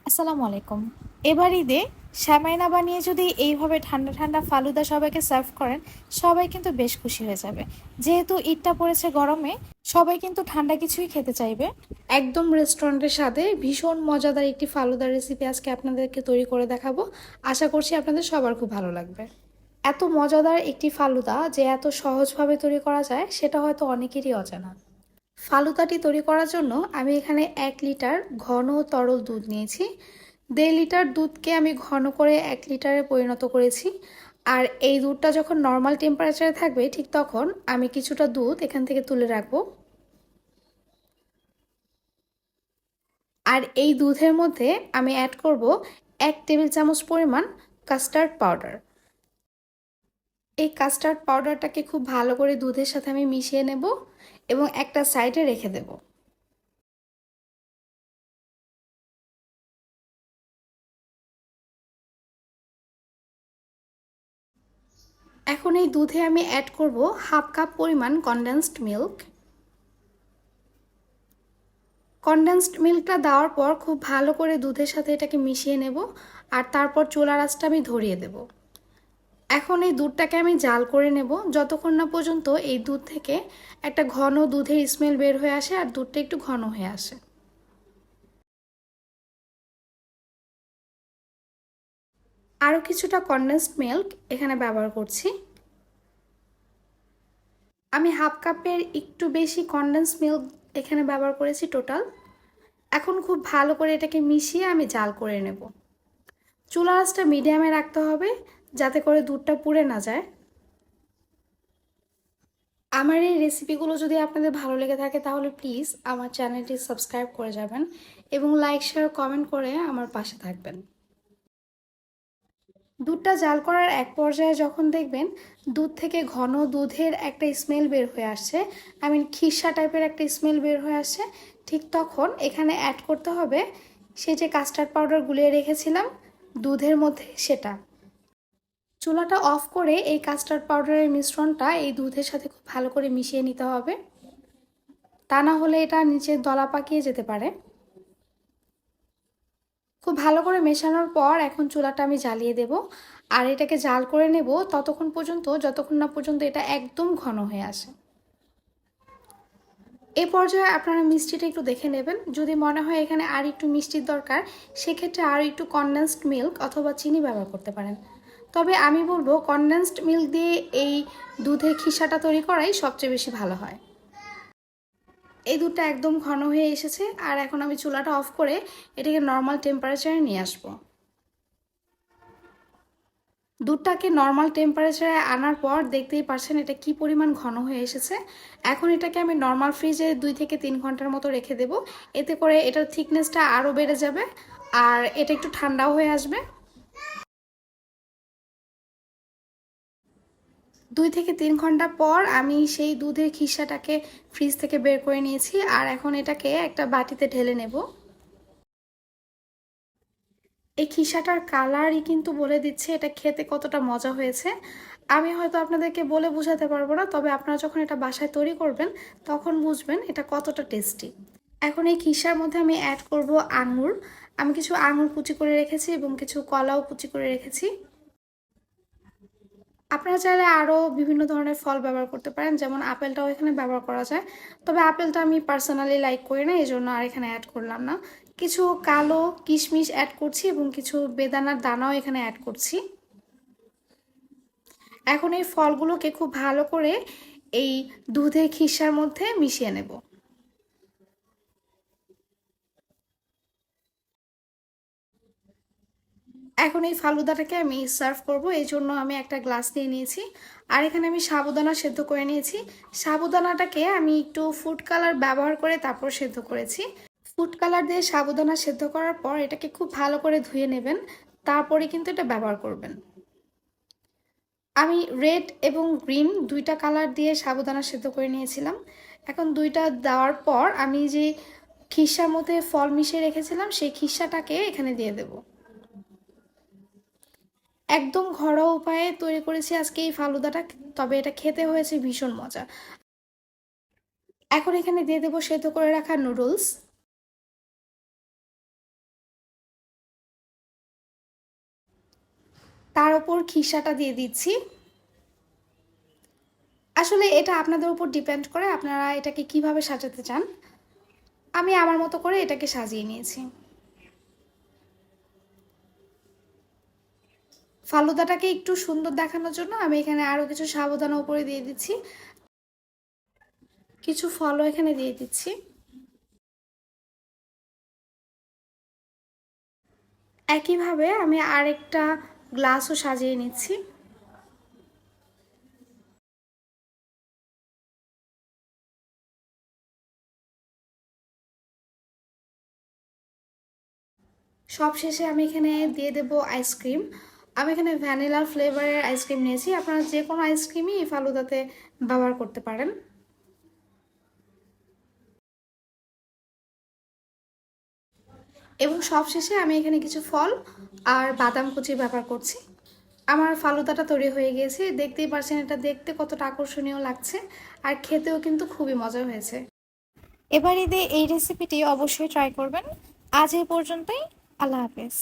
আসসালামু আলাইকুম। এবার ঈদে সেমাই না বানিয়ে যদি এইভাবে ঠান্ডা ঠান্ডা ফালুদা সবাইকে সার্ভ করেন, সবাই কিন্তু বেশ খুশি হয়ে যাবে। যেহেতু ঈদটা পড়েছে গরমে, সবাই কিন্তু ঠান্ডা কিছুই খেতে চাইবে। একদম রেস্টুরেন্টের সাথে ভীষণ মজাদার একটি ফালুদার রেসিপি আজকে আপনাদেরকে তৈরি করে দেখাবো। আশা করছি আপনাদের সবার খুব ভালো লাগবে। এত মজাদার একটি ফালুদা যে এত সহজভাবে তৈরি করা যায় সেটা হয়তো অনেকেরই অজানা। ফালুদাটি তৈরি করার জন্য আমি এখানে 1 লিটার ঘন তরল দুধ নিয়েছি। 1.5 লিটার দুধকে আমি ঘন করে 1 লিটারে পরিণত করেছি। আর এই দুধটা যখন নর্মাল টেম্পারেচারে থাকবে ঠিক তখন আমি কিছুটা দুধ এখান থেকে তুলে রাখবো। আর এই দুধের মধ্যে আমি অ্যাড করব 1 টেবিল চামচ পরিমাণ কাস্টার্ড পাউডার। এই কাস্টার্ড পাউডারটাকে খুব ভালো করে দুধের সাথে আমি মিশিয়ে নেব এবং একটা সাইডে রেখে দেব। এখন এই দুধে আমি অ্যাড করব 1/2 কাপ পরিমাণ কনডেন্সড মিল্ক। কনডেন্সড মিল্কটা দেওয়ার পর খুব ভালো করে দুধের সাথে এটাকে মিশিয়ে নেব আর তারপর চুলার আঁচটা আমি ধরিয়ে দেব। এখন এই দুধটাকে আমি জাল করে নেব যতক্ষণ না পর্যন্ত এই দুধ থেকে একটা ঘন দুধের স্মেল বের হয়ে আসে আর দুধটা একটু ঘন হয়ে আসে। আরও কিছুটা কনডেন্সড মিল্ক এখানে ব্যবহার করছি। আমি 1/2 কাপের একটু বেশি কনডেন্সড মিল্ক এখানে ব্যবহার করেছি টোটাল। এখন খুব ভালো করে এটাকে মিশিয়ে আমি জাল করে নেব। চুলার আঁচটা মিডিয়ামে রাখতে হবে যাতে করে দুধটা পুড়ে না যায়। আমার এই রেসিপিগুলো যদি আপনাদের ভালো লেগে থাকে তাহলে প্লিজ আমার চ্যানেলটি সাবস্ক্রাইব করে যাবেন এবং লাইক শেয়ার কমেন্ট করে আমার পাশে থাকবেন। দুধটা জাল করার এক পর্যায়ে যখন দেখবেন দুধ থেকে ঘন দুধের একটা স্মেল বের হয়ে আসছে, খিরসা টাইপের একটা স্মেল বের হয়ে আসছে, ঠিক তখন এখানে অ্যাড করতে হবে সেই যে কাস্টার্ড পাউডার গুলিয়ে রেখেছিলাম দুধের মধ্যে সেটা। চুলাটা অফ করে এই কাস্টার্ড পাউডারের মিশ্রণটা এই দুধের সাথে খুব ভালো করে মিশিয়ে নিতে হবে, তা না হলে এটা নিচে দলা পাকিয়ে যেতে পারে। খুব ভালো করে মেশানোর পর এখন চুলাটা আমি জ্বালিয়ে দেব আর এটাকে জাল করে নেব ততক্ষণ পর্যন্ত যতক্ষণ না পর্যন্ত এটা একদম ঘন হয়ে আসে। এই পর্যায়ে আপনারা মিষ্টিটা একটু দেখে নেবেন, যদি মনে হয় এখানে আর একটু মিষ্টির দরকার সেক্ষেত্রে আর একটু কনডেন্সড মিল্ক অথবা চিনি ব্যবহার করতে পারেন। তবে আমি বলবো কনডেন্সড মিল্ক দিয়ে এই দুধের খিসাটা তৈরি করাই সবচেয়ে বেশি ভালো হয়। এই দুধটা একদম ঘন হয়ে এসেছে আর এখন আমি চুলাটা অফ করে এটাকে নর্মাল টেম্পারেচারে নিয়ে আসবো। দুধটাকে নর্মাল টেম্পারেচারে আনার পর দেখতেই পারছেন এটা কি পরিমাণ ঘন হয়ে এসেছে। এখন এটাকে আমি নর্মাল ফ্রিজে 2 থেকে 3 ঘন্টার মতো রেখে দেব, এতে করে এটার থিকনেসটা আরও বেড়ে যাবে আর এটা একটু ঠান্ডাও হয়ে আসবে। 2 থেকে 3 ঘন্টা পর আমি সেই দুধের খিসাটাকে ফ্রিজ থেকে বের করে নিয়েছি আর এখন এটাকে একটা বাটিতে ঢেলে নেব। এই খিসাটার কালারই কিন্তু বলে দিচ্ছে এটা খেতে কতটা মজা হয়েছে। আমি হয়তো আপনাদেরকে বলে বোঝাতে পারবো না, তবে আপনারা যখন এটা বাসায় তৈরি করবেন তখন বুঝবেন এটা কতটা টেস্টি। এখন এই খিসার মধ্যে আমি অ্যাড করব আঙুর। আমি কিছু আঙুর কুচি করে রেখেছি এবং কিছু কলাও কুচি করে রেখেছি। আপনারা চাইলে আরও বিভিন্ন ধরনের ফল ব্যবহার করতে পারেন, যেমন আপেলটাও এখানে ব্যবহার করা যায়, তবে আপেলটা আমি পার্সোনালি লাইক করি না, এই জন্য আর এখানে অ্যাড করলাম না। কিছু কালো কিশমিশ অ্যাড করছি এবং কিছু বেদানার দানাও এখানে অ্যাড করছি। এখন এই ফলগুলোকে খুব ভালো করে এই দুধের খিসার মধ্যে মিশিয়ে নেব। এখন এই ফালুদাটাকে আমি সার্ভ করব, এই জন্য আমি একটা গ্লাস নিয়ে নিয়েছি আর এখানে আমি সাবুদানা সেদ্ধ করে নিয়েছি। সাবুদানাটাকে আমি একটু ফুড কালার ব্যবহার করে তারপর সেদ্ধ করেছি। ফুড কালার দিয়ে সাবুদানা সেদ্ধ করার পর এটাকে খুব ভালো করে ধুয়ে নেবেন, তারপরে কিন্তু এটা ব্যবহার করবেন। আমি রেড এবং গ্রিন দুইটা কালার দিয়ে সাবুদানা সেদ্ধ করে নিয়েছিলাম। এখন দুইটা দেওয়ার পর আমি যে খিসার মধ্যে ফল মিশিয়ে রেখেছিলাম সেই খিসাটাকে এখানে দিয়ে দেব। একদম ঘরোয়া উপায়ে তৈরি করেছি আজকে এই ফালুদাটা, তবে এটা খেতে হয়েছে ভীষণ মজা। এখন এখানে দিয়ে দেবো সেদ্ধ করে রাখা নুডলস। তার উপর খিসাটা দিয়ে দিচ্ছি। আসলে এটা আপনাদের উপর ডিপেন্ড করে আপনারা এটাকে কিভাবে সাজাতে চান। আমি আমার মতো করে এটাকে সাজিয়ে নিয়েছি। ফালুদাটাকে একটু সুন্দর দেখানোর জন্য আমি এখানে আরও কিছু সাবুদানা উপরে দিয়ে দিচ্ছি, কিছু ফলও এখানে দিয়ে দিচ্ছি। একইভাবে আমি আরেকটা গ্লাসও সাজিয়ে নিচ্ছি। সবশেষে আমি এখানে দিয়ে দেব আইসক্রিম। আমি এখানে ভ্যানিলা ফ্লেভারের আইসক্রিম নিয়েছি, আপনারা যে কোনো আইসক্রিমই এই ফালুদাতে ব্যবহার করতে পারেন। এবং সবশেষে আমি এখানে কিছু ফল আর বাদাম কুচি ব্যবহার করছি। আমার ফালুদাটা তৈরি হয়ে গিয়েছে, দেখতেই পাচ্ছেন এটা দেখতে কতটা আকর্ষণীয় লাগছে, আর খেতেও কিন্তু খুবই মজা হয়েছে। এবার ঈদে এই রেসিপিটি অবশ্যই ট্রাই করবেন। আজ এই পর্যন্তই। আল্লাহ হাফেজ।